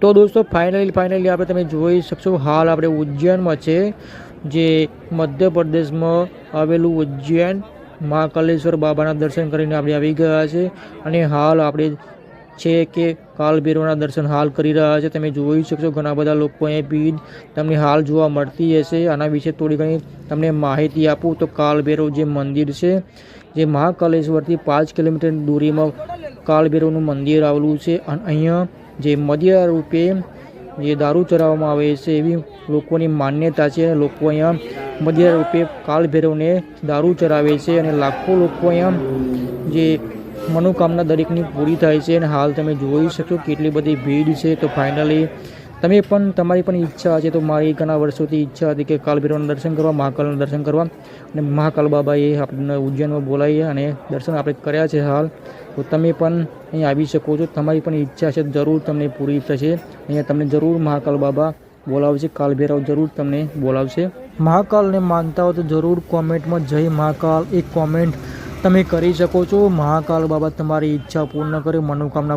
तो दोस्तों फाइनली आप તમે જોઈ શકશો હાલ આપણે ઉજ્જૈનમાં છે, જે મધ્યપ્રદેશમાં આવેલું ઉજ્જૈન મહાકાલેશ્વર બાબાના દર્શન કરીને આપણે આવી ગયા છે અને હાલ આપણે છે કે કાલભૈરવના દર્શન હાલ કરી રહ્યા છે। તમે જોઈ શકશો ઘણા બધા લોકો અહીંયા ભીડ તમને હાલ જોવા મળતી હશે। આના વિશે થોડી ઘણી તમને માહિતી આપું તો કાલભૈરવ જે મંદિર છે, જે મહાકાલેશ્વરથી 5 કિલોમીટર દૂરીમાં કાલભૈરવનું મંદિર આવેલું છે અને અહીંયા જે મદિરા રૂપે જે દારૂ ચડાવવામાં આવે છે એવી લોકોની માન્યતા છે। લોકો અહીંયા મદિરા રૂપે કાલભૈરવને દારૂ ચડાવે છે અને લાખો લોકો અહીંયા જે મનોકામના દરેકની પૂરી થાય છે અને હાલ તમે જોઈ શકશો કેટલી બધી ભીડ છે। તો ફાઇનલી તમે પણ તમારી પણ ઈચ્છા છે, તો મારી ઘણા વર્ષોથી ઈચ્છા હતી કે કાલભૈરવના દર્શન કરવા, મહાકાલના દર્શન કરવા અને મહાકાલ બાબાએ આપણને ઉજ્જૈનમાં બોલાવી અને દર્શન આપણે કર્યા છે હાલ। તો તમે પણ અહીં આવી શકો છો, તમારી પણ ઈચ્છા છે જરૂર તમને પૂરી થશે। અહીંયા તમને જરૂર મહાકાલ બાબા બોલાવશે, કાલભૈરવ જરૂર તમને બોલાવશે। મહાકાલને માનતા હો તો જરૂર કોમેન્ટમાં જય મહાકાલ એક કોમેન્ટ તમે કરી શકો છો। મહાકાલ બાબા તમારી ઈચ્છા પૂર્ણ કરે, મનોકામના